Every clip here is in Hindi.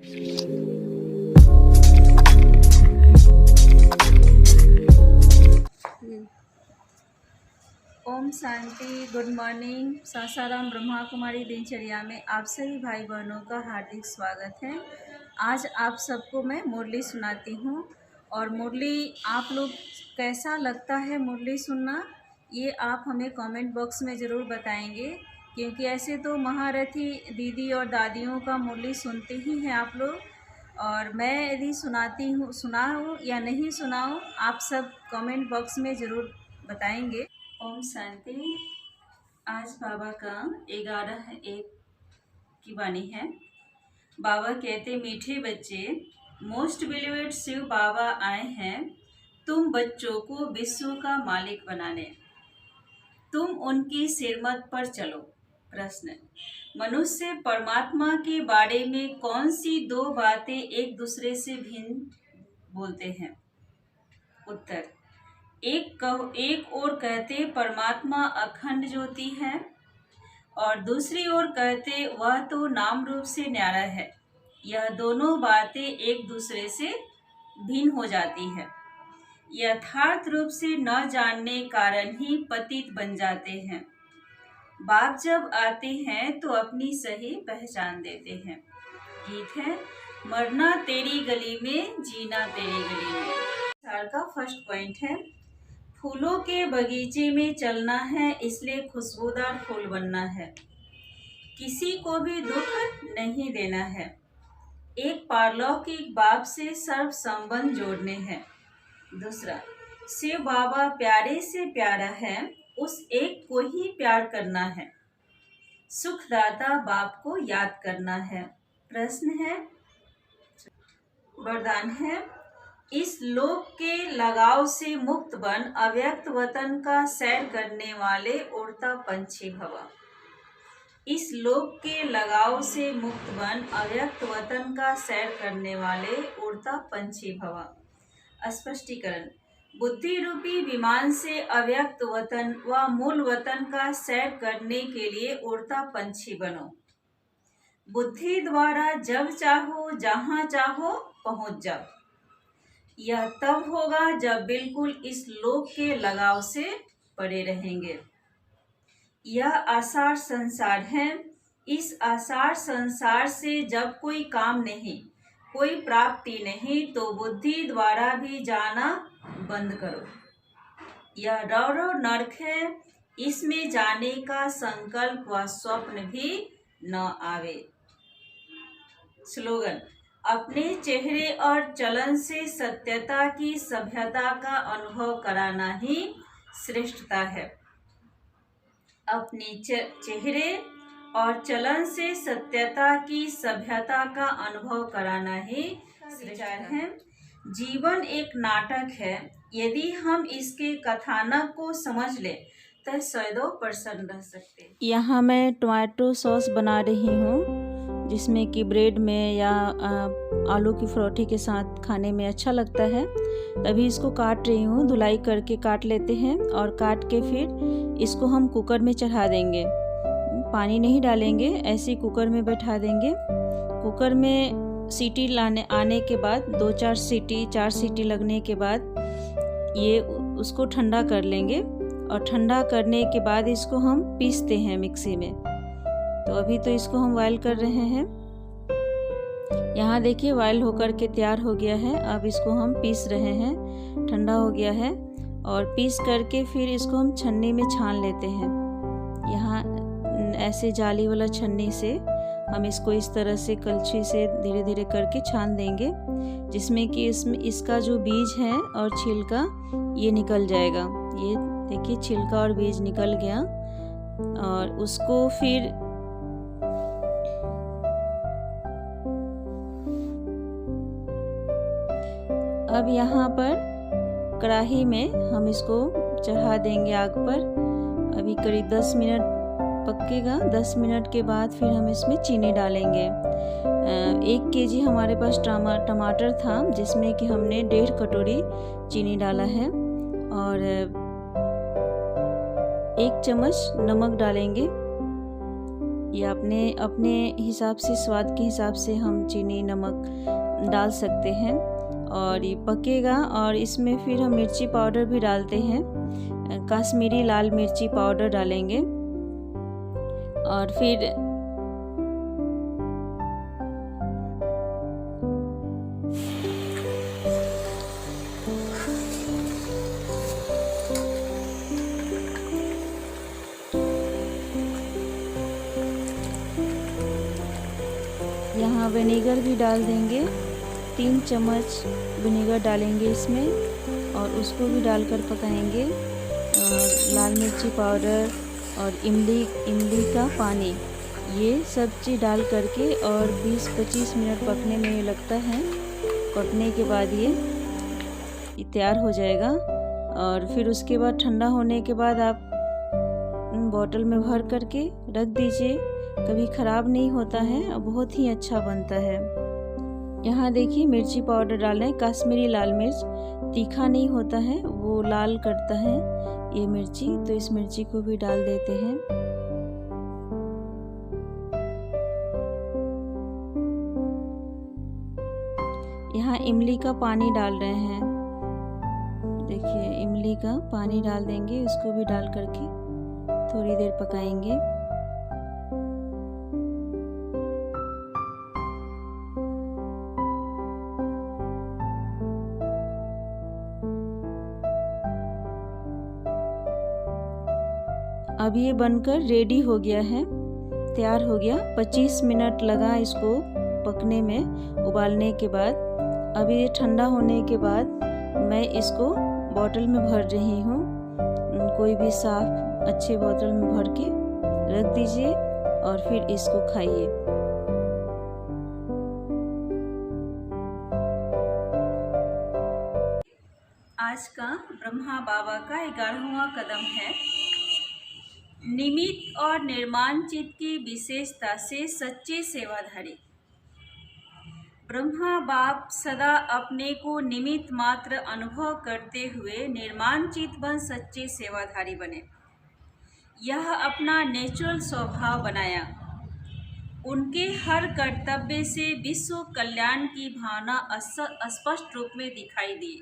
ओम शांति। Good morning. सासाराम ब्रह्मा कुमारी दिनचर्या में आप सभी भाई बहनों का हार्दिक स्वागत है। आज आप सबको मैं मुरली सुनाती हूँ और मुरली आप लोग कैसा लगता है मुरली सुनना, ये आप हमें कमेंट बॉक्स में ज़रूर बताएंगे, क्योंकि ऐसे तो महारथी दीदी और दादियों का मुरली सुनते ही हैं आप लोग, और मैं यदि सुनाऊँ या नहीं सुनाऊँ, आप सब कमेंट बॉक्स में ज़रूर बताएंगे। ओम शांति। आज बाबा का 11:1 की वाणी है। बाबा कहते, मीठे बच्चे, मोस्ट बिलीवेड शिव बाबा आए हैं तुम बच्चों को विश्व का मालिक बनाने। तुम उनकी सिरमत पर चलो। प्रश्न, मनुष्य परमात्मा के बारे में कौन सी दो बातें एक दूसरे से भिन्न बोलते हैं? उत्तर, एक ओर कहते परमात्मा अखंड ज्योति है और दूसरी ओर कहते वह तो नाम रूप से न्यारा है। यह दोनों बातें एक दूसरे से भिन्न हो जाती है। यथार्थ रूप से न जानने कारण ही पतित बन जाते हैं। बाप जब आते हैं तो अपनी सही पहचान देते हैं। गीत है, मरना तेरी गली में, जीना तेरी गली में। सार का फर्स्ट पॉइंट है, फूलों के बगीचे में चलना है, इसलिए खुशबूदार फूल बनना है। किसी को भी दुख नहीं देना है। एक पारलौकिक बाप से सर्व संबंध जोड़ने हैं। दूसरा, शिव बाबा प्यारे से प्यारा है, उस एक को ही प्यार करना है। सुखदाता बाप को याद करना है। प्रश्न है, वरदान है, इस लोक के लगाव से मुक्त बन, अव्यक्त वतन का सैर करने वाले उड़ता पंछी भव। इस लोक के लगाव से मुक्त बन, अव्यक्त वतन का सैर करने वाले उड़ता पंछी भव। स्पष्टीकरण, बुद्धि रूपी विमान से अव्यक्त वतन व मूल वतन का सैर करने के लिए उड़ता पंछी बनो। बुद्धि द्वारा जब चाहो जहाँ चाहो पहुँच जाओ। यह तब होगा जब बिल्कुल इस लोक के लगाव से परे रहेंगे। यह आसार संसार है। इस आसार संसार से जब कोई काम नहीं, कोई प्राप्ति नहीं, तो बुद्धि द्वारा भी जाना बंद करो। यह रौरव नरक है, इसमें जाने का संकल्प व स्वप्न भी न आवे। स्लोगन, अपने चेहरे और चलन से सत्यता की सभ्यता का अनुभव कराना ही श्रेष्ठता है। अपने चेहरे और चलन से सत्यता की सभ्यता का अनुभव कराना ही विचार है। जीवन एक नाटक है, यदि हम इसके कथानक को समझ लें तो 100% रह सकते। यहाँ मैं टोमेटो सॉस बना रही हूँ, जिसमें कि ब्रेड में या आलू की परोठी के साथ खाने में अच्छा लगता है। अभी इसको काट रही हूँ, धुलाई करके काट लेते हैं और काट के फिर इसको हम कुकर में चढ़ा देंगे। पानी नहीं डालेंगे, ऐसे ही कुकर में बैठा देंगे। कुकर में सीटी आने के बाद 4 सीटी लगने के बाद ये उसको ठंडा कर लेंगे और ठंडा करने के बाद इसको हम पीसते हैं मिक्सी में। तो अभी तो इसको हम बॉयल कर रहे हैं। यहाँ देखिए बॉयल होकर के तैयार हो गया है। अब इसको हम पीस रहे हैं, ठंडा हो गया है, और पीस करके फिर इसको हम छन्नी में छान लेते हैं। यहाँ ऐसे जाली वाला छन्नी से हम इसको इस तरह से कलछी से धीरे धीरे करके छान देंगे, जिसमें कि इसका जो बीज है और छिलका ये निकल जाएगा। ये देखिए छिलका और बीज निकल गया। और उसको फिर अब यहाँ पर कढ़ाई में हम इसको चढ़ा देंगे आग पर। अभी करीब 10 मिनट पकेगा। 10 मिनट के बाद फिर हम इसमें चीनी डालेंगे। 1 केजी हमारे पास टमाटर था, जिसमें कि हमने 1.5 कटोरी चीनी डाला है, और 1 चम्मच नमक डालेंगे। या अपने अपने हिसाब से, स्वाद के हिसाब से हम चीनी नमक डाल सकते हैं। और ये पकेगा और इसमें फिर हम मिर्ची पाउडर भी डालते हैं, कश्मीरी लाल मिर्ची पाउडर डालेंगे। और फिर यहाँ विनेगर भी डाल देंगे, 3 चम्मच विनेगर डालेंगे इसमें और उसको भी डालकर पकाएंगे। लाल मिर्ची पाउडर और इमली का पानी, ये सब चीज़ डाल करके और 20-25 मिनट पकने में लगता है। पकने के बाद ये तैयार हो जाएगा। और फिर उसके बाद ठंडा होने के बाद आप बोतल में भर करके रख दीजिए, कभी ख़राब नहीं होता है और बहुत ही अच्छा बनता है। यहाँ देखिए मिर्ची पाउडर डाल रहे हैं, कश्मीरी लाल मिर्च, तीखा नहीं होता है, वो लाल करता है ये मिर्ची, तो इस मिर्ची को भी डाल देते हैं। यहाँ इमली का पानी डाल रहे हैं, देखिए इमली का पानी डाल देंगे, उसको भी डाल करके थोड़ी देर पकाएंगे। अब ये बनकर रेडी हो गया है, तैयार हो गया। 25 मिनट लगा इसको पकने में, उबालने के बाद। अब ये ठंडा होने के बाद मैं इसको बोतल में भर रही हूँ। कोई भी साफ अच्छे बोतल में भर के रख दीजिए और फिर इसको खाइए। आज का ब्रह्मा बाबा का 11वां कदम है। निमित्त और निर्माण चित्त की विशेषता से सच्चे सेवाधारी। ब्रह्मा बाप सदा अपने को निमित्त मात्र अनुभव करते हुए निर्माण चित्त बन सच्चे सेवाधारी बने। यह अपना नेचुरल स्वभाव बनाया। उनके हर कर्तव्य से विश्व कल्याण की भावना स्पष्ट रूप में दिखाई दी।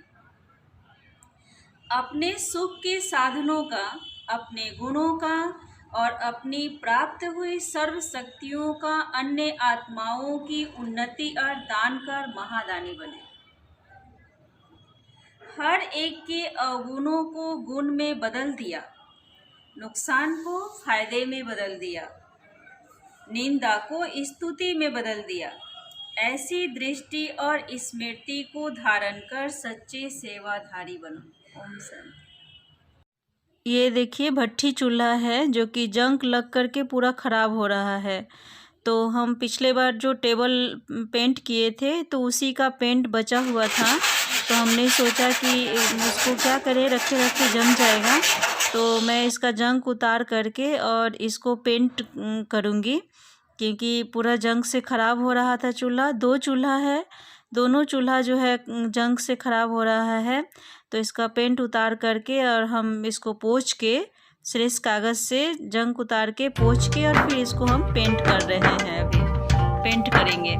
अपने सुख के साधनों का, अपने गुणों का और अपनी प्राप्त हुई सर्व शक्तियों का अन्य आत्माओं की उन्नति और दान कर महादानी बने। हर एक के अवगुणों को गुण में बदल दिया, नुकसान को फायदे में बदल दिया, निंदा को स्तुति में बदल दिया। ऐसी दृष्टि और स्मृति को धारण कर सच्चे सेवाधारी बनो। ओम शांति। ये देखिए भट्ठी चूल्हा है जो कि जंग लग करके पूरा ख़राब हो रहा है। तो हम पिछले बार जो टेबल पेंट किए थे तो उसी का पेंट बचा हुआ था, तो हमने सोचा कि उसको क्या करें, रखे रखे जम जाएगा। तो मैं इसका जंग उतार करके और इसको पेंट करूँगी, क्योंकि पूरा जंग से ख़राब हो रहा था चूल्हा। 2 चूल्हा है, दोनों चूल्हा जो है जंग से ख़राब हो रहा है। तो इसका पेंट उतार करके और हम इसको पोंछ के, श्रेष्ठ कागज़ से जंग उतार के पोंछ के और फिर इसको हम पेंट कर रहे हैं। अभी पेंट करेंगे।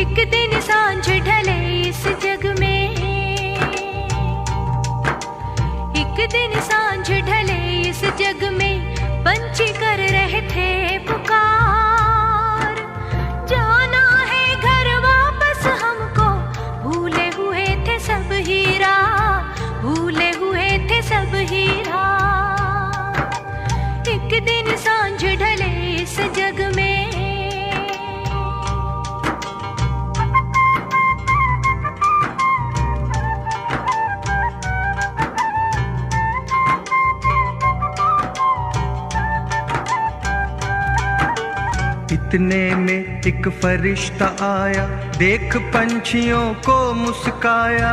एक दिन सांझ ढले इस जग में, एक दिन सांझ ढले इस जग में, पंछी कर रहे थे पुकार। जाना है घर वापस हमको, भूले हुए थे सब हीरा, भूले हुए थे सब हीरा। एक दिन सांझ ढले इस जग में, इतने में एक फरिश्ता आया, देख पंछियों को मुस्काया।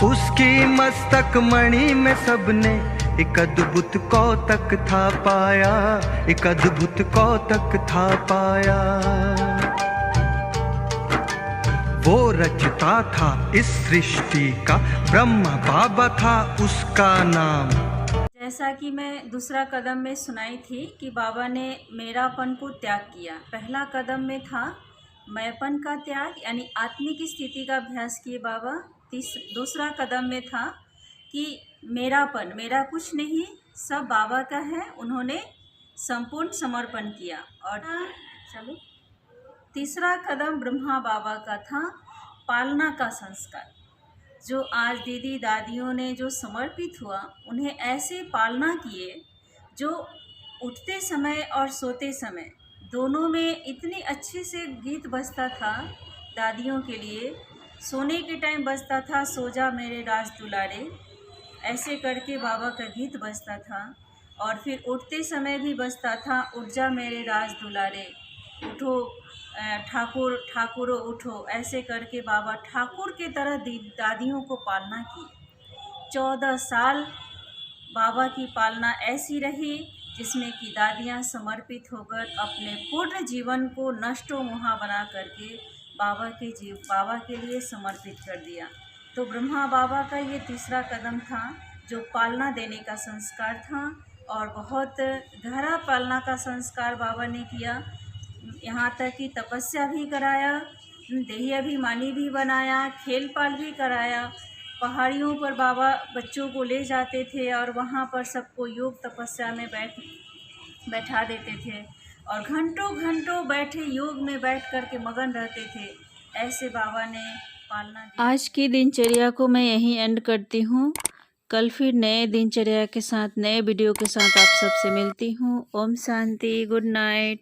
उसकी मस्तक मणि में सबने एक अद्भुत कौतक था पाया, एक अद्भुत कौतक था पाया। वो रचता था इस सृष्टि का, ब्रह्मा बाबा था उसका नाम। जैसा कि मैं दूसरा कदम में सुनाई थी कि बाबा ने मेरापन को त्याग किया। पहला कदम में था मैंपन का त्याग, यानी आत्मिक स्थिति का अभ्यास किए बाबा। दूसरा कदम में था कि मेरापन, मेरा कुछ नहीं, सब बाबा का है, उन्होंने संपूर्ण समर्पण किया। और चलो तीसरा कदम ब्रह्मा बाबा का था पालना का संस्कार। जो आज दीदी दादियों ने जो समर्पित हुआ, उन्हें ऐसे पालना किए जो उठते समय और सोते समय दोनों में इतनी अच्छे से गीत बजता था। दादियों के लिए सोने के टाइम बजता था सो जा मेरे राज दुलारे, ऐसे करके बाबा का गीत बजता था। और फिर उठते समय भी बजता था उठ जा मेरे राज दुलारे, उठो ठाकुर ठाकुरो उठो, ऐसे करके बाबा ठाकुर की तरह दादियों को पालना की। 14 साल बाबा की पालना ऐसी रही जिसमें कि दादियाँ समर्पित होकर अपने पूर्ण जीवन को नष्टो मुहा बना करके बाबा के लिए समर्पित कर दिया। तो ब्रह्मा बाबा का ये तीसरा कदम था जो पालना देने का संस्कार था, और बहुत गहरा पालना का संस्कार बाबा ने किया। यहाँ तक कि तपस्या भी कराया, देही अभिमानी भी बनाया, खेल पाल भी कराया। पहाड़ियों पर बाबा बच्चों को ले जाते थे और वहाँ पर सबको योग तपस्या में बैठा देते थे और घंटों घंटों बैठे योग में बैठ कर के मगन रहते थे। ऐसे बाबा ने पालना दी। आज की दिनचर्या को मैं यहीं एंड करती हूँ। कल फिर नए दिनचर्या के साथ, नए वीडियो के साथ आप सबसे मिलती हूँ। ओम शांति, गुड नाइट।